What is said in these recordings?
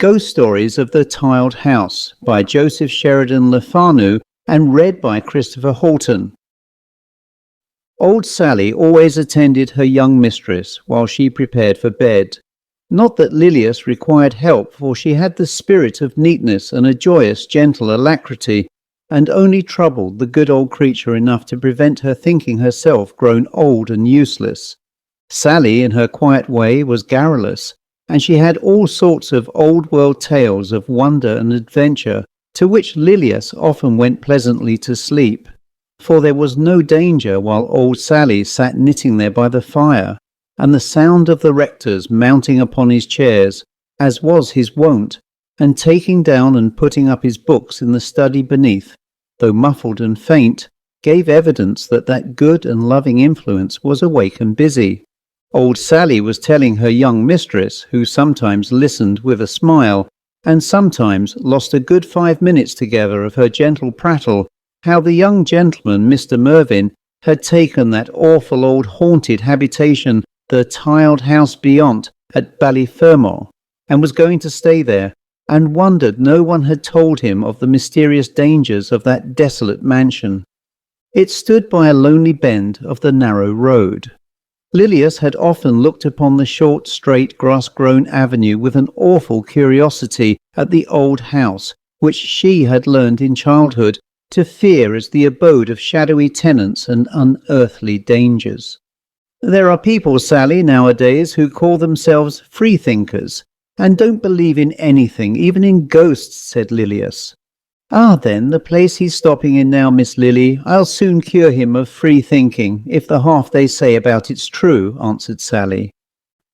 Ghost Stories of the Tiled House by Sheridan Le Fanu and read by Christopher Halton. Old Sally always attended her young mistress while she prepared for bed. Not that Lilias required help, for she had the spirit of neatness and a joyous, gentle alacrity, and only troubled the good old creature enough to prevent her thinking herself grown old and useless. Sally, in her quiet way, was garrulous, and she had all sorts of old-world tales of wonder and adventure, to which Lilias often went pleasantly to sleep, for there was no danger while old Sally sat knitting there by the fire, and the sound of the rector's mounting upon his chairs, as was his wont, and taking down and putting up his books in the study beneath, though muffled and faint, gave evidence that that good and loving influence was awake and busy. Old Sally was telling her young mistress, who sometimes listened with a smile, and sometimes lost a good 5 minutes together of her gentle prattle, how the young gentleman, Mr. Mervyn, had taken that awful old haunted habitation, the tiled house beyond, at Ballyfermot, and was going to stay there, and wondered no one had told him of the mysterious dangers of that desolate mansion. It stood by a lonely bend of the narrow road. Lilias had often looked upon the short, straight, grass-grown avenue with an awful curiosity at the old house, which she had learned in childhood to fear as the abode of shadowy tenants and unearthly dangers. There are people, Sally, nowadays who call themselves freethinkers, and don't believe in anything, even in ghosts, said Lilias. Ah, then, the place he's stopping in now, Miss Lily, I'll soon cure him of free thinking, if the half they say about it's true, answered Sally.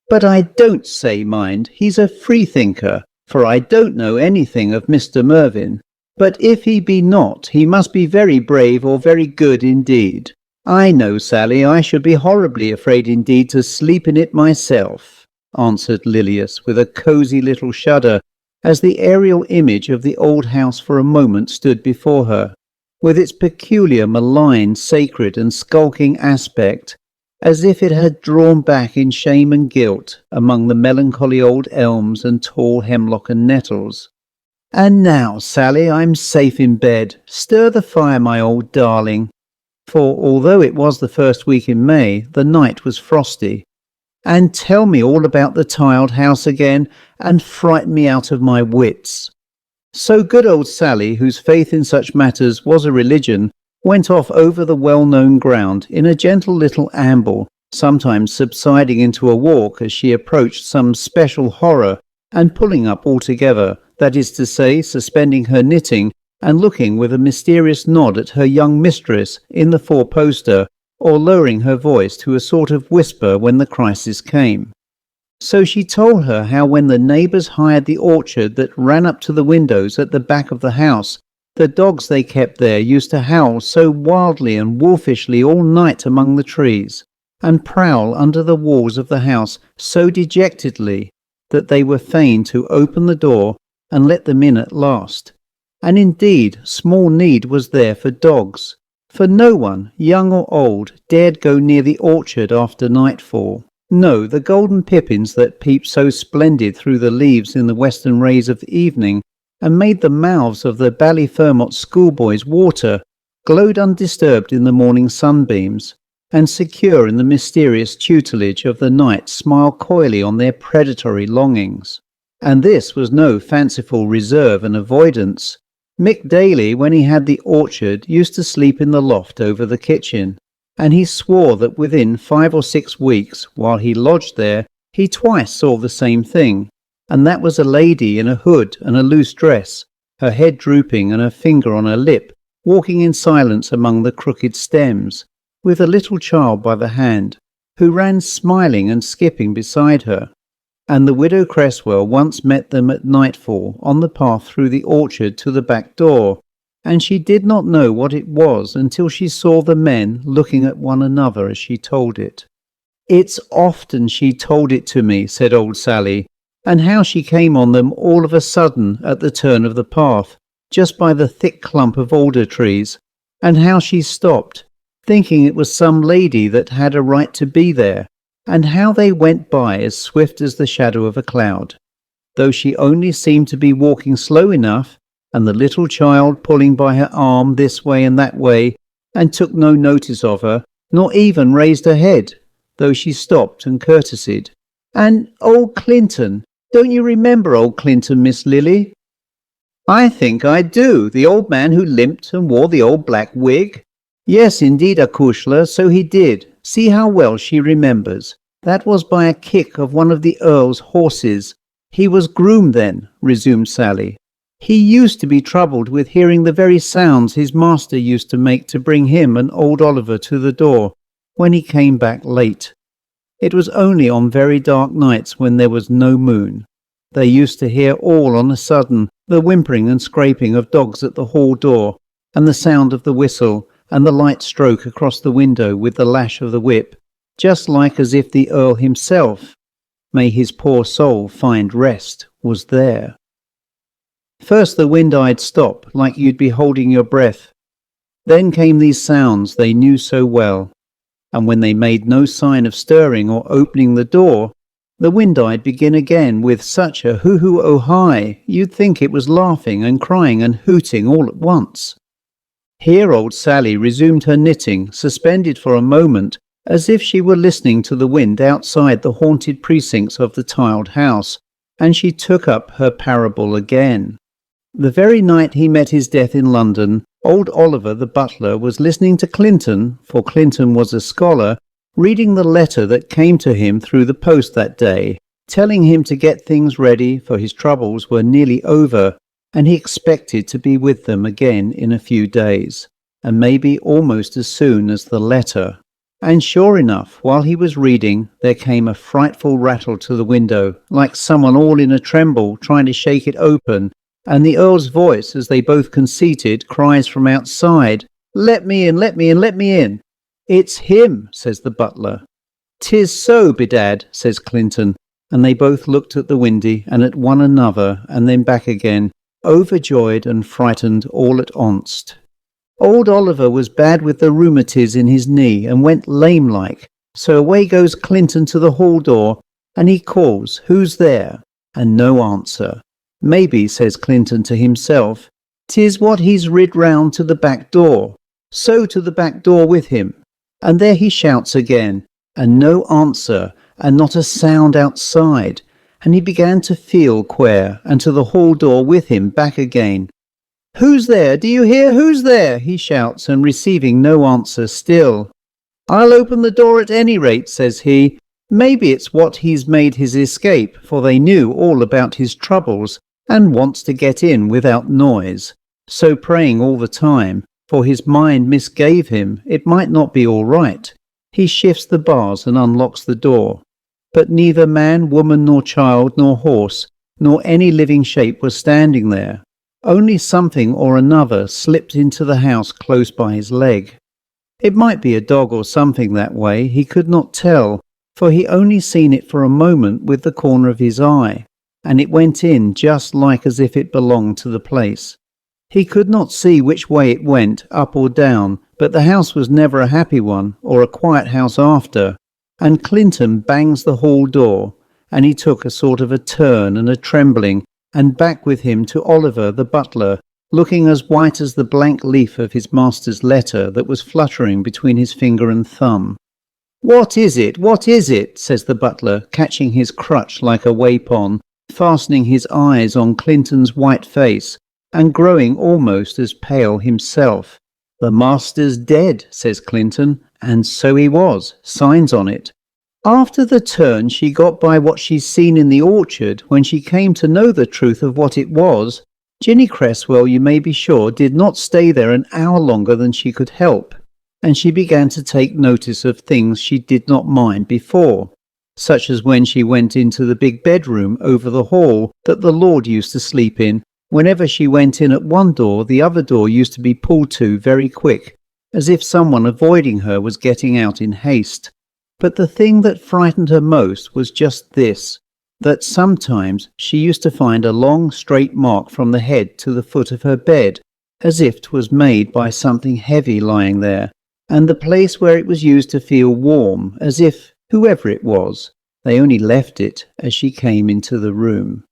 But I don't say, mind, he's a freethinker, for I don't know anything of Mr. Mervyn. But if he be not, he must be very brave or very good indeed. I know, Sally, I should be horribly afraid indeed to sleep in it myself, answered Lilias with a cosy little shudder, as the aerial image of the old house for a moment stood before her, with its peculiar malign, sacred and skulking aspect, as if it had drawn back in shame and guilt among the melancholy old elms and tall hemlock and nettles. And now, Sally, I'm safe in bed. Stir the fire, my old darling. For although it was the first week in May, the night was frosty. And tell me all about the tiled house again, and frighten me out of my wits. So good old Sally, whose faith in such matters was a religion, went off over the well-known ground in a gentle little amble, sometimes subsiding into a walk as she approached some special horror, and pulling up altogether, that is to say, suspending her knitting, and looking with a mysterious nod at her young mistress in the four-poster, or lowering her voice to a sort of whisper when the crisis came. So she told her how when the neighbours hired the orchard that ran up to the windows at the back of the house, the dogs they kept there used to howl so wildly and wolfishly all night among the trees, and prowl under the walls of the house so dejectedly that they were fain to open the door and let them in at last. And indeed small need was there for dogs, for no one, young or old, dared go near the orchard after nightfall. No, the golden pippins that peeped so splendid through the leaves in the western rays of evening, and made the mouths of the Ballyfermot schoolboys water, glowed undisturbed in the morning sunbeams, and secure in the mysterious tutelage of the night smile coyly on their predatory longings. And this was no fanciful reserve and avoidance. Mick Daly, when he had the orchard, used to sleep in the loft over the kitchen, and he swore that within 5 or 6 weeks, while he lodged there, he twice saw the same thing, and that was a lady in a hood and a loose dress, her head drooping and her finger on her lip, walking in silence among the crooked stems, with a little child by the hand, who ran smiling and skipping beside her. And the widow Cresswell once met them at nightfall on the path through the orchard to the back door, and she did not know what it was until she saw the men looking at one another as she told it. It's often she told it to me, said old Sally, and how she came on them all of a sudden at the turn of the path, just by the thick clump of alder trees, and how she stopped, thinking it was some lady that had a right to be there, and how they went by as swift as the shadow of a cloud. though she only seemed to be walking slow enough, and the little child pulling by her arm this way and that way, and took no notice of her, nor even raised her head, though she stopped and courtesied. And old Clinton, don't you remember old Clinton, Miss Lily? I think I do, the old man who limped and wore the old black wig. Yes, indeed, Akushla, so he did. See how well she remembers. That was by a kick of one of the Earl's horses. He was groom then, resumed Sally. He used to be troubled with hearing the very sounds his master used to make to bring him and old Oliver to the door, when he came back late. It was only on very dark nights when there was no moon. They used to hear all on a sudden the whimpering and scraping of dogs at the hall door, and the sound of the whistle, and the light stroke across the window with the lash of the whip, just like as if the Earl himself, may his poor soul find rest, was there. First the wind I'd stop, like you'd be holding your breath. Then came these sounds they knew so well, and when they made no sign of stirring or opening the door, the wind I'd begin again with such a hoo-hoo-oh-hi, you'd think it was laughing and crying and hooting all at once. Here old Sally resumed her knitting, suspended for a moment, as if she were listening to the wind outside the haunted precincts of the tiled house, and she took up her parable again. The very night he met his death in London, old Oliver the butler was listening to Clinton, for Clinton was a scholar, reading the letter that came to him through the post that day, telling him to get things ready, for his troubles were nearly over, and he expected to be with them again in a few days, and maybe almost as soon as the letter. And sure enough, while he was reading, there came a frightful rattle to the window, like someone all in a tremble trying to shake it open, and the Earl's voice, as they both conceited, cries from outside, "Let me in, let me in, let me in." "It's him," says the butler. "'Tis so, bedad," says Clinton, and they both looked at the windy and at one another, and then back again, overjoyed and frightened all at onst. Old Oliver was bad with the rheumatiz in his knee and went lame-like, so away goes Clinton to the hall door, and he calls, "Who's there?" and no answer. "Maybe," says Clinton to himself, "'tis what he's rid round to the back door." So to the back door with him, and there he shouts again, and no answer, and not a sound outside, and he began to feel queer, and to the hall door with him back again. "Who's there? Do you hear? Who's there?" he shouts, and receiving no answer still. "I'll open the door at any rate," says he. "Maybe it's what he's made his escape, for they knew all about his troubles, and wants to get in without noise. So praying all the time, for his mind misgave him it might not be all right. He shifts the bars and unlocks the door. But neither man, woman, nor child, nor horse, nor any living shape was standing there. Only something or another slipped into the house close by his leg. It might be a dog or something that way, he could not tell, for he only seen it for a moment with the corner of his eye, and it went in just like as if it belonged to the place. He could not see which way it went, up or down, but the house was never a happy one, or a quiet house after, and Clinton bangs the hall door, and he took a sort of a turn and a trembling, and back with him to Oliver the butler, looking as white as the blank leaf of his master's letter that was fluttering between his finger and thumb. "What is it? What is it?" says the butler, catching his crutch like a wapon, fastening his eyes on Clinton's white face, and growing almost as pale himself. "The master's dead," says Clinton, and so he was, signs on it. After the turn she got by what she's seen in the orchard, when she came to know the truth of what it was, Ginny Cresswell, you may be sure, did not stay there an hour longer than she could help, and she began to take notice of things she did not mind before, such as when she went into the big bedroom over the hall that the Lord used to sleep in. Whenever she went in at one door, the other door used to be pulled to very quick, as if someone avoiding her was getting out in haste. But the thing that frightened her most was just this, that sometimes she used to find a long straight mark from the head to the foot of her bed, as if 'twas made by something heavy lying there, and the place where it was used to feel warm, as if, whoever it was, they only left it as she came into the room.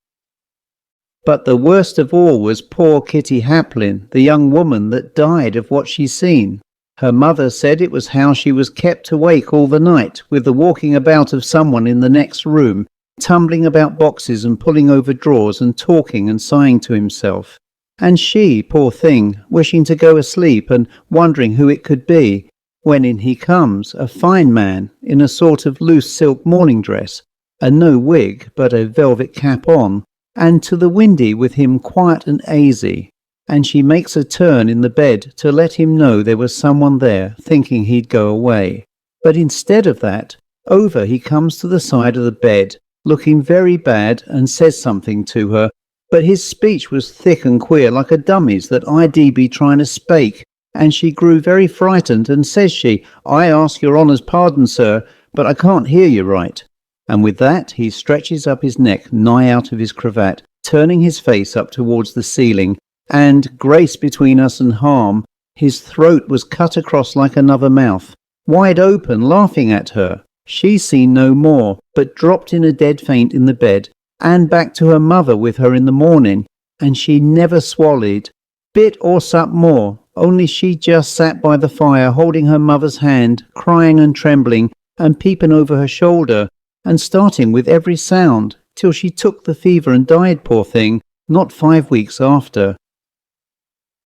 But the worst of all was poor Kitty Haplin, the young woman that died of what she'd seen. Her mother said it was how she was kept awake all the night with the walking about of someone in the next room, tumbling about boxes and pulling over drawers and talking and sighing to himself. And she, poor thing, wishing to go asleep and wondering who it could be, when in he comes, a fine man, in a sort of loose silk morning dress, and no wig, but a velvet cap on, and to the windy with him quiet and aisy, and she makes a turn in the bed to let him know there was someone there, thinking he'd go away. But instead of that, over he comes to the side of the bed, looking very bad, and says something to her, but his speech was thick and queer like a dummy's that I'd be trying to spake, and she grew very frightened, and says she, "I ask your honour's pardon, sir, but I can't hear you right." And with that he stretches up his neck nigh out of his cravat, turning his face up towards the ceiling, and, grace between us and harm, his throat was cut across like another mouth, wide open, laughing at her. She seen no more, but dropped in a dead faint in the bed, and back to her mother with her in the morning, and she never swallowed, bit or sup more, only she just sat by the fire holding her mother's hand, crying and trembling, and peeping over her shoulder, and starting with every sound, till she took the fever and died, poor thing, not 5 weeks after.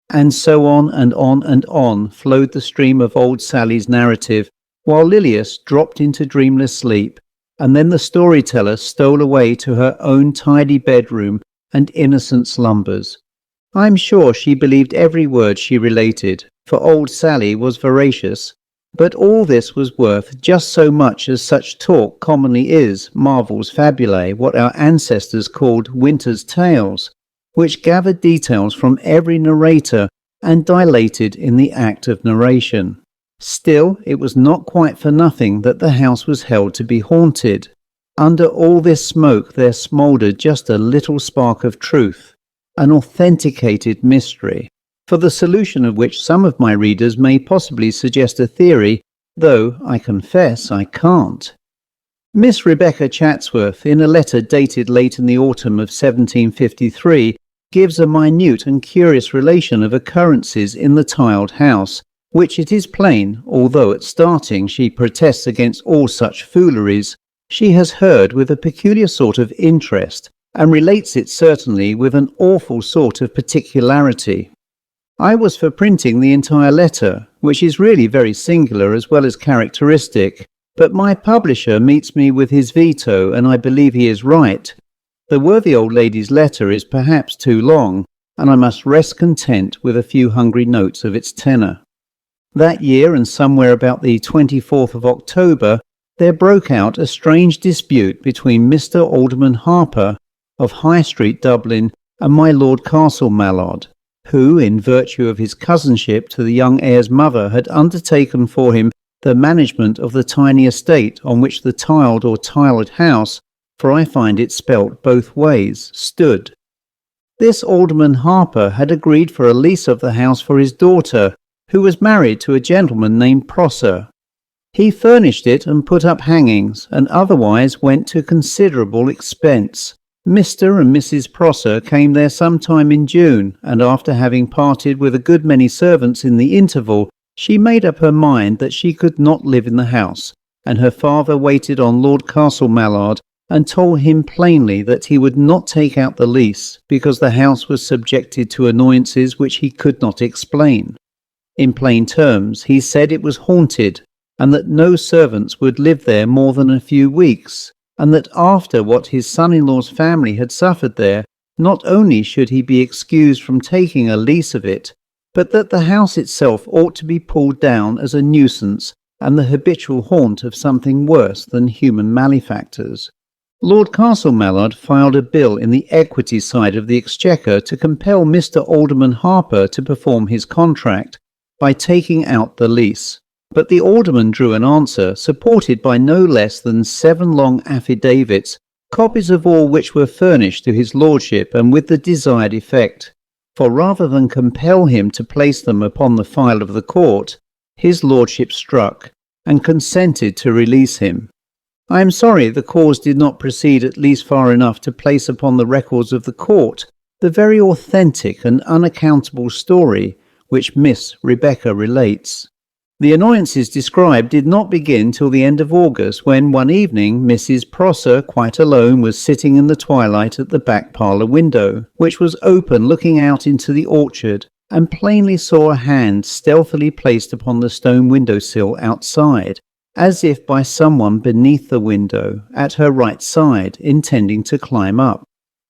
And so on and on and on flowed the stream of old Sally's narrative, while Lilias dropped into dreamless sleep, and then the storyteller stole away to her own tidy bedroom and innocent slumbers. I'm sure she believed every word she related, for old Sally was veracious, but all this was worth just so much as such talk commonly is, marvels fabulae, what our ancestors called winter's tales, which gathered details from every narrator and dilated in the act of narration. Still, it was not quite for nothing that the house was held to be haunted. Under all this smoke there smouldered just a little spark of truth, an authenticated mystery, for the solution of which some of my readers may possibly suggest a theory, though I confess I can't. Miss Rebecca Chatsworth, in a letter dated late in the autumn of 1753, gives a minute and curious relation of occurrences in the tiled house, which it is plain, although at starting she protests against all such fooleries, she has heard with a peculiar sort of interest, and relates it certainly with an awful sort of particularity. I was for printing the entire letter, which is really very singular as well as characteristic, but my publisher meets me with his veto, and I believe he is right. The worthy old lady's letter is perhaps too long, and I must rest content with a few hungry notes of its tenor. That year, and somewhere about the 24th of October, there broke out a strange dispute between Mr. Alderman Harper of High Street, Dublin, and my Lord Castle Mallard, who, in virtue of his cousinship to the young heir's mother, had undertaken for him the management of the tiny estate on which the tiled or tiled house, for I find it spelt both ways, stood. This Alderman Harper had agreed for a lease of the house for his daughter, who was married to a gentleman named Prosser. He furnished it and put up hangings, and otherwise went to considerable expense. Mr. and Mrs. Prosser came there sometime in June, and after having parted with a good many servants in the interval, she made up her mind that she could not live in the house, and her father waited on Lord Castle Mallard and told him plainly that he would not take out the lease, because the house was subjected to annoyances which he could not explain. In plain terms, he said it was haunted, and that no servants would live there more than a few weeks, and that after what his son-in-law's family had suffered there, not only should he be excused from taking a lease of it, but that the house itself ought to be pulled down as a nuisance and the habitual haunt of something worse than human malefactors. Lord Castle Mallard filed a bill in the equity side of the Exchequer to compel Mr. Alderman Harper to perform his contract by taking out the lease. But the alderman drew an answer, supported by no less than 7 long affidavits, copies of all which were furnished to his lordship, and with the desired effect. For rather than compel him to place them upon the file of the court, his lordship struck, and consented to release him. I am sorry the cause did not proceed at least far enough to place upon the records of the court the very authentic and unaccountable story which Miss Rebecca relates. The annoyances described did not begin till the end of August, when one evening Mrs. Prosser, quite alone, was sitting in the twilight at the back parlour window, which was open looking out into the orchard, and plainly saw a hand stealthily placed upon the stone window-sill outside, as if by someone beneath the window, at her right side, intending to climb up.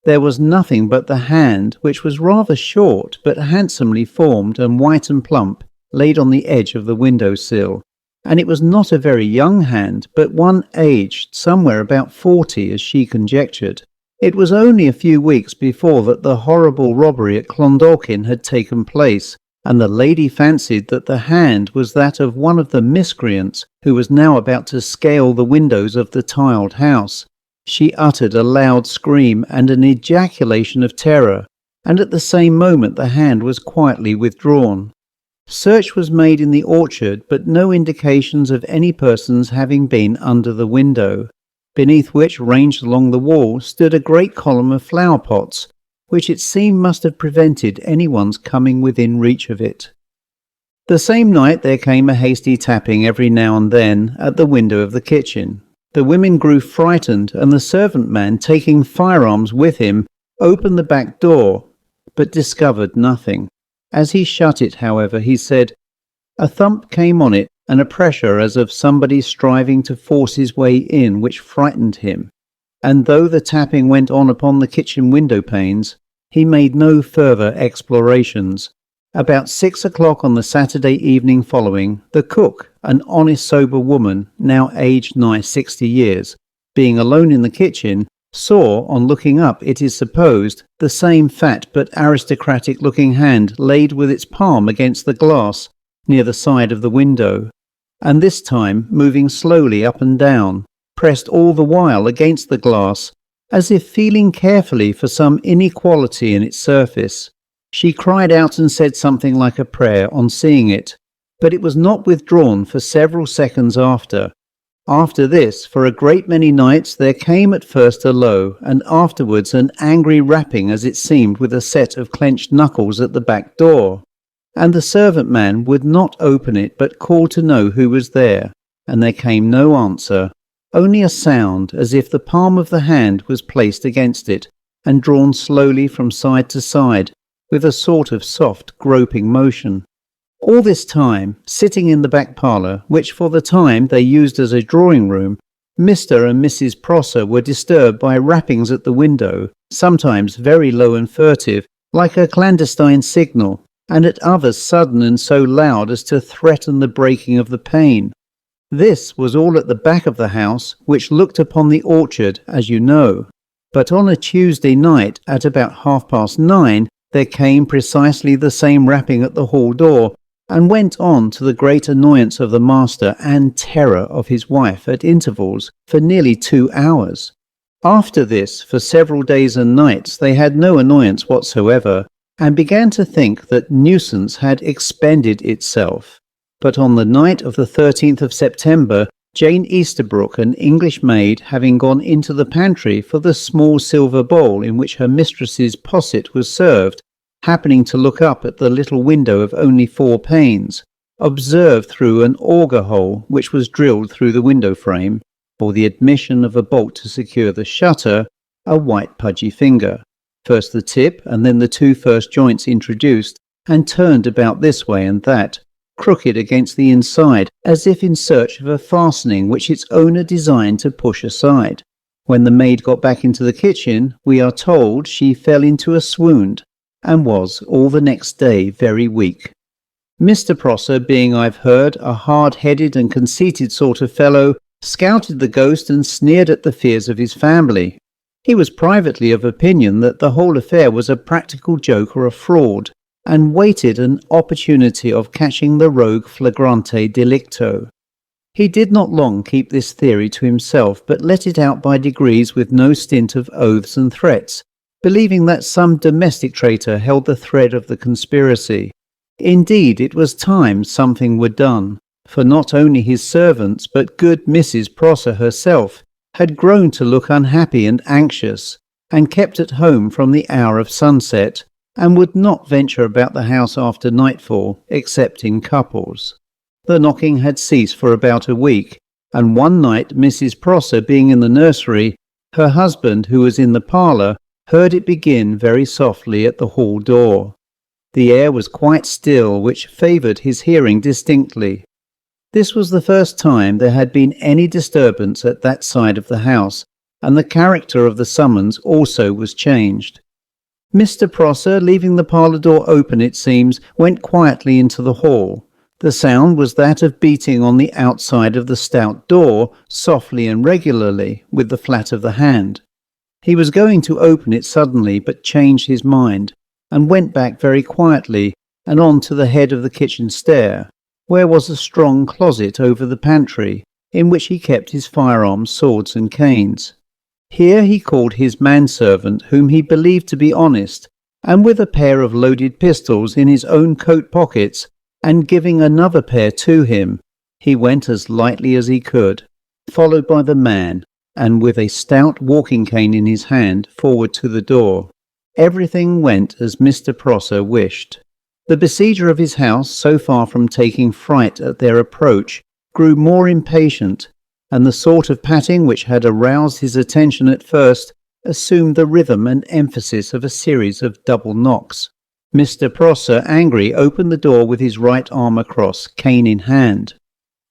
There was nothing but the hand, which was rather short, but handsomely formed and white and plump, laid on the edge of the window-sill, and it was not a very young hand, but one aged somewhere about 40, as she conjectured. It was only a few weeks before that the horrible robbery at Clondalkin had taken place, and the lady fancied that the hand was that of one of the miscreants who was now about to scale the windows of the tiled house. She uttered a loud scream and an ejaculation of terror, and at the same moment the hand was quietly withdrawn. Search was made in the orchard, but no indications of any persons having been under the window, beneath which, ranged along the wall, stood a great column of flower pots, which it seemed must have prevented anyone's coming within reach of it. The same night there came a hasty tapping every now and then at the window of the kitchen. The women grew frightened, and the servant man, taking firearms with him, opened the back door, but discovered nothing. As he shut it, however, he said, "A thump came on it, and a pressure as of somebody striving to force his way in, which frightened him. And though the tapping went on upon the kitchen window panes, he made no further explorations. About 6 o'clock on the Saturday evening following, the cook, an honest sober woman, now aged nigh 60 years, being alone in the kitchen, saw, on looking up, it is supposed, the same fat but aristocratic-looking hand laid with its palm against the glass near the side of the window, and this time moving slowly up and down, pressed all the while against the glass, as if feeling carefully for some inequality in its surface. She cried out and said something like a prayer on seeing it, but it was not withdrawn for several seconds after. After this, for a great many nights, there came at first a low, and afterwards an angry rapping, as it seemed, with a set of clenched knuckles at the back door, and the servant man would not open it, but called to know who was there, and there came no answer, only a sound, as if the palm of the hand was placed against it, and drawn slowly from side to side, with a sort of soft groping motion. All this time, sitting in the back parlour, which for the time they used as a drawing-room, Mr. and Mrs. Prosser were disturbed by rappings at the window, sometimes very low and furtive, like a clandestine signal, and at others sudden and so loud as to threaten the breaking of the pane. This was all at the back of the house, which looked upon the orchard, as you know. But on a Tuesday night, at about 9:30, there came precisely the same rapping at the hall door, and went on to the great annoyance of the master and terror of his wife at intervals for nearly 2 hours. After this, for several days and nights, they had no annoyance whatsoever, and began to think that nuisance had expended itself. But on the night of the 13th of September, Jane Easterbrook, an English maid, having gone into the pantry for the small silver bowl in which her mistress's posset was served, happening to look up at the little window of only 4 panes, observed through an auger hole which was drilled through the window frame, for the admission of a bolt to secure the shutter, a white pudgy finger, first the tip and then the 2 first joints introduced, and turned about this way and that, crooked against the inside, as if in search of a fastening which its owner designed to push aside. When the maid got back into the kitchen, we are told she fell into a swoon, and was all the next day very weak. Mr. Prosser, being, I've heard, a hard-headed and conceited sort of fellow, scouted the ghost and sneered at the fears of his family. He was privately of opinion that the whole affair was a practical joke or a fraud, and waited an opportunity of catching the rogue flagrante delicto. He did not long keep this theory to himself, but let it out by degrees with no stint of oaths and threats, believing that some domestic traitor held the thread of the conspiracy. Indeed, it was time something were done, for not only his servants, but good Mrs. Prosser herself, had grown to look unhappy and anxious, and kept at home from the hour of sunset, and would not venture about the house after nightfall, except in couples. The knocking had ceased for about a week, and one night Mrs. Prosser being in the nursery, her husband, who was in the parlour, heard it begin very softly at the hall door. The air was quite still, which favoured his hearing distinctly. This was the first time there had been any disturbance at that side of the house, and the character of the summons also was changed. Mr. Prosser, leaving the parlour door open it seems, went quietly into the hall. The sound was that of beating on the outside of the stout door, softly and regularly, with the flat of the hand. He was going to open it suddenly, but changed his mind, and went back very quietly, and on to the head of the kitchen stair, where was a strong closet over the pantry, in which he kept his firearms, swords and canes. Here he called his manservant, whom he believed to be honest, and with a pair of loaded pistols in his own coat pockets, and giving another pair to him, he went as lightly as he could, followed by the man, and with a stout walking cane in his hand, forward to the door. Everything went as Mr. Prosser wished. The besieger of his house, so far from taking fright at their approach, grew more impatient, and the sort of patting which had aroused his attention at first assumed the rhythm and emphasis of a series of double knocks. Mr. Prosser, angry, opened the door with his right arm across, cane in hand.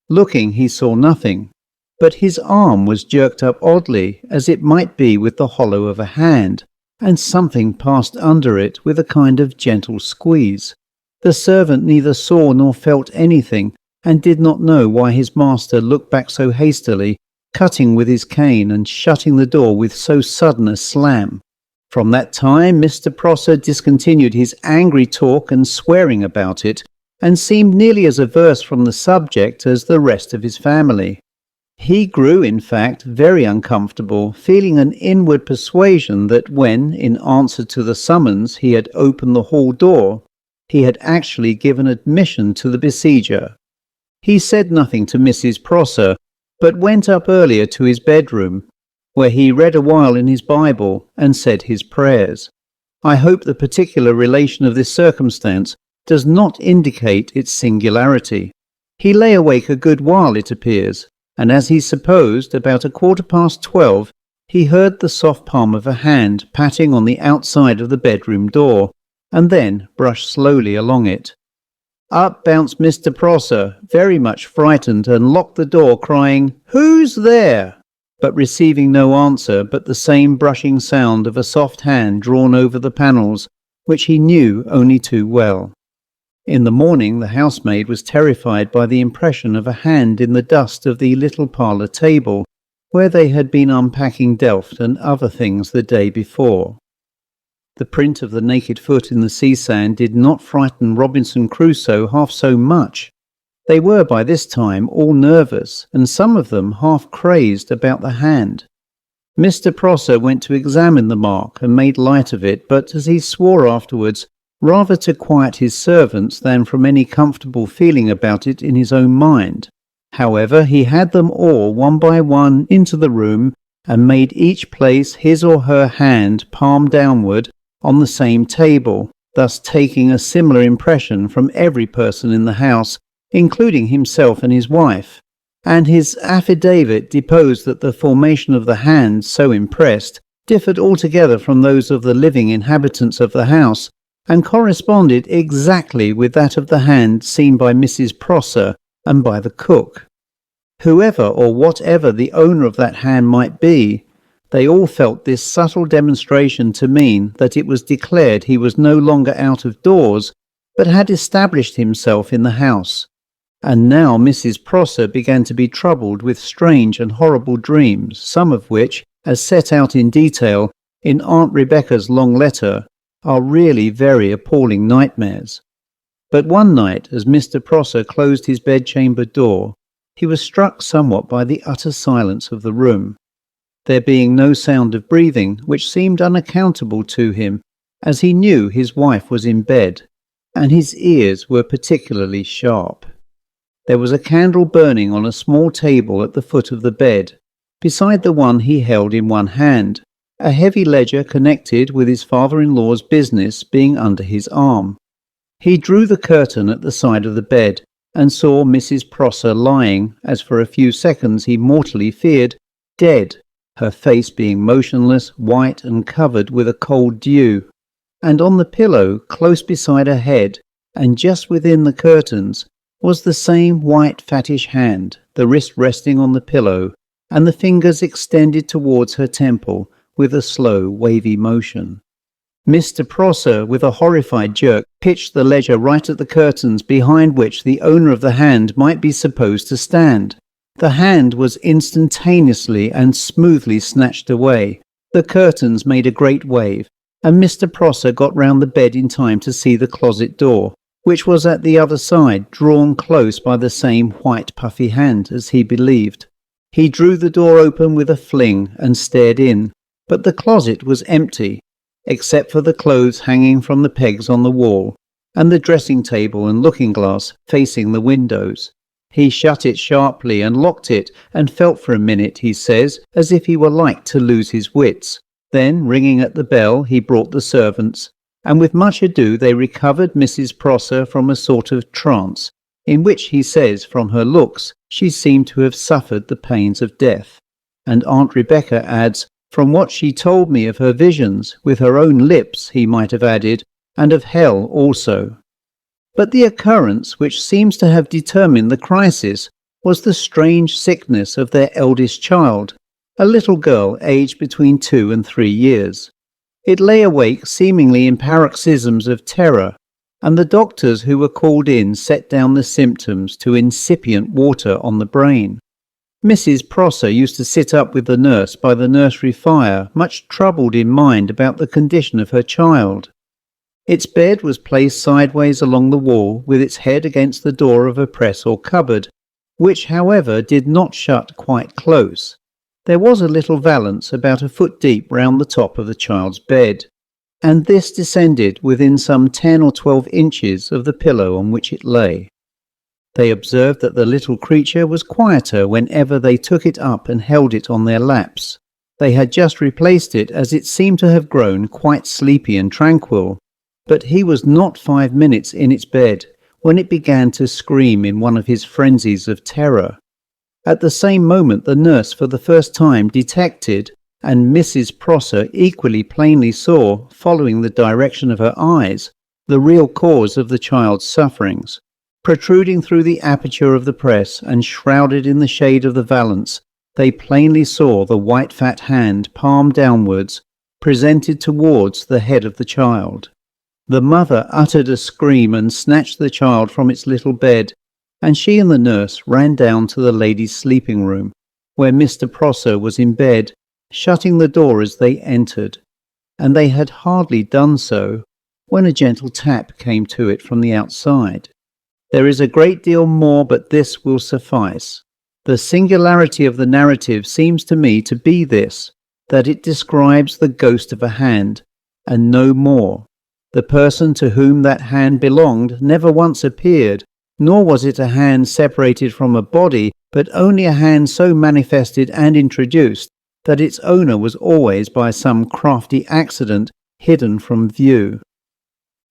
Looking, he saw nothing, but his arm was jerked up oddly, as it might be with the hollow of a hand, and something passed under it with a kind of gentle squeeze. The servant neither saw nor felt anything, and did not know why his master looked back so hastily, cutting with his cane and shutting the door with so sudden a slam. From that time Mr. Prosser discontinued his angry talk and swearing about it, and seemed nearly as averse from the subject as the rest of his family. He grew, in fact, very uncomfortable, feeling an inward persuasion that when, in answer to the summons, he had opened the hall door, he had actually given admission to the besieger. He said nothing to Mrs. Prosser, but went up earlier to his bedroom, where he read a while in his Bible and said his prayers. I hope the particular relation of this circumstance does not indicate its singularity. He lay awake a good while, it appears, and as he supposed, about 12:15, he heard the soft palm of a hand patting on the outside of the bedroom door, and then brushed slowly along it. Up bounced Mr. Prosser, very much frightened, and locked the door, crying, "Who's there?" but receiving no answer but the same brushing sound of a soft hand drawn over the panels, which he knew only too well. In the morning the housemaid was terrified by the impression of a hand in the dust of the little parlour table, where they had been unpacking delft and other things the day before. The print of the naked foot in the sea sand did not frighten Robinson Crusoe half so much. They were by this time all nervous, and some of them half crazed about the hand. Mr. Prosser went to examine the mark and made light of it, but, as he swore afterwards, rather to quiet his servants than from any comfortable feeling about it in his own mind. However, he had them all one by one into the room, and made each place his or her hand palm downward on the same table, thus taking a similar impression from every person in the house, including himself and his wife, and his affidavit deposed that the formation of the hand so impressed differed altogether from those of the living inhabitants of the house, and corresponded exactly with that of the hand seen by Mrs. Prosser and by the cook. Whoever or whatever the owner of that hand might be, they all felt this subtle demonstration to mean that it was declared he was no longer out of doors, but had established himself in the house. And now Mrs. Prosser began to be troubled with strange and horrible dreams, some of which, as set out in detail in Aunt Rebecca's long letter, are really very appalling nightmares. But one night, as Mr. Prosser closed his bedchamber door, he was struck somewhat by the utter silence of the room, there being no sound of breathing, which seemed unaccountable to him, as he knew his wife was in bed, and his ears were particularly sharp. There was a candle burning on a small table at the foot of the bed, beside the one he held in one hand, a heavy ledger connected with his father-in-law's business being under his arm. He drew the curtain at the side of the bed and saw Mrs. Prosser lying, as for a few seconds he mortally feared, dead, her face being motionless, white and covered with a cold dew. And on the pillow, close beside her head, and just within the curtains, was the same white fattish hand, the wrist resting on the pillow, and the fingers extended towards her temple with a slow, wavy motion. Mr. Prosser, with a horrified jerk, pitched the ledger right at the curtains behind which the owner of the hand might be supposed to stand. The hand was instantaneously and smoothly snatched away. The curtains made a great wave, and Mr. Prosser got round the bed in time to see the closet door, which was at the other side, drawn close by the same white puffy hand as he believed. He drew the door open with a fling and stared in, but the closet was empty, except for the clothes hanging from the pegs on the wall, and the dressing table and looking-glass facing the windows. He shut it sharply and locked it, and felt for a minute, he says, as if he were like to lose his wits. Then, ringing at the bell, he brought the servants, and with much ado they recovered Mrs. Prosser from a sort of trance, in which, he says, from her looks, she seemed to have suffered the pains of death. And Aunt Rebecca adds, from what she told me of her visions, with her own lips, he might have added, and of hell also. But the occurrence which seems to have determined the crisis was the strange sickness of their eldest child, a little girl aged between 2 and 3 years. It lay awake seemingly in paroxysms of terror, and the doctors who were called in set down the symptoms to incipient water on the brain. Mrs. Prosser used to sit up with the nurse by the nursery fire, much troubled in mind about the condition of her child. Its bed was placed sideways along the wall, with its head against the door of a press or cupboard, which, however, did not shut quite close. There was a little valance about a foot deep round the top of the child's bed, and this descended within some 10 or 12 inches of the pillow on which it lay. They observed that the little creature was quieter whenever they took it up and held it on their laps. They had just replaced it, as it seemed to have grown quite sleepy and tranquil. But he was not 5 minutes in its bed when it began to scream in one of his frenzies of terror. At the same moment the nurse for the first time detected, and Mrs. Prosser equally plainly saw, following the direction of her eyes, the real cause of the child's sufferings. Protruding through the aperture of the press and shrouded in the shade of the valance, they plainly saw the white fat hand, palm downwards, presented towards the head of the child. The mother uttered a scream and snatched the child from its little bed, and she and the nurse ran down to the ladies' sleeping room, where Mr. Prosser was in bed, shutting the door as they entered, and they had hardly done so when a gentle tap came to it from the outside. There is a great deal more, but this will suffice. The singularity of the narrative seems to me to be this, that it describes the ghost of a hand, and no more. The person to whom that hand belonged never once appeared, nor was it a hand separated from a body, but only a hand so manifested and introduced that its owner was always, by some crafty accident, hidden from view.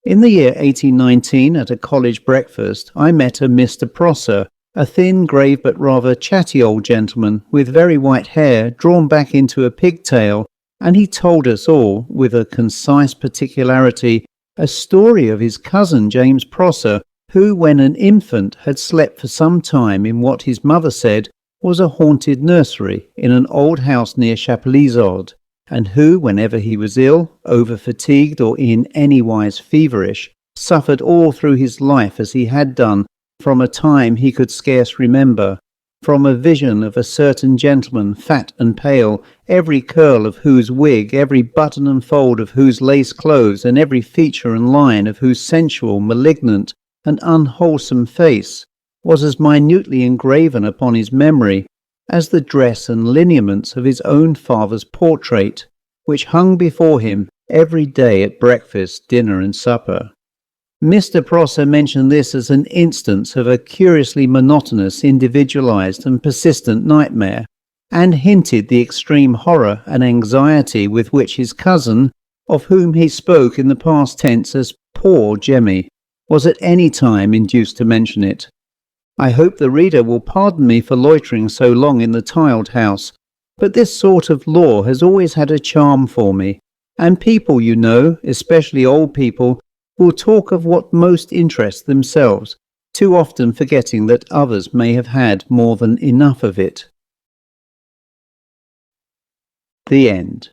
In the year 1819, at a college breakfast, I met a Mr. Prosser, a thin, grave but rather chatty old gentleman with very white hair drawn back into a pigtail, and he told us all, with a concise particularity, a story of his cousin James Prosser, who, when an infant, had slept for some time in what his mother said was a haunted nursery in an old house near Chapelizod, and who, whenever he was ill, over-fatigued, or in any wise feverish, suffered all through his life as he had done from a time he could scarce remember, from a vision of a certain gentleman, fat and pale, every curl of whose wig, every button and fold of whose lace clothes, and every feature and line of whose sensual, malignant, and unwholesome face was as minutely engraven upon his memory as the dress and lineaments of his own father's portrait, which hung before him every day at breakfast, dinner, and supper. Mr. Prosser mentioned this as an instance of a curiously monotonous, individualized, and persistent nightmare, and hinted the extreme horror and anxiety with which his cousin, of whom he spoke in the past tense as poor Jemmy, was at any time induced to mention it. I hope the reader will pardon me for loitering so long in the tiled house, but this sort of lore has always had a charm for me, and people, you know, especially old people, will talk of what most interests themselves, too often forgetting that others may have had more than enough of it. The end.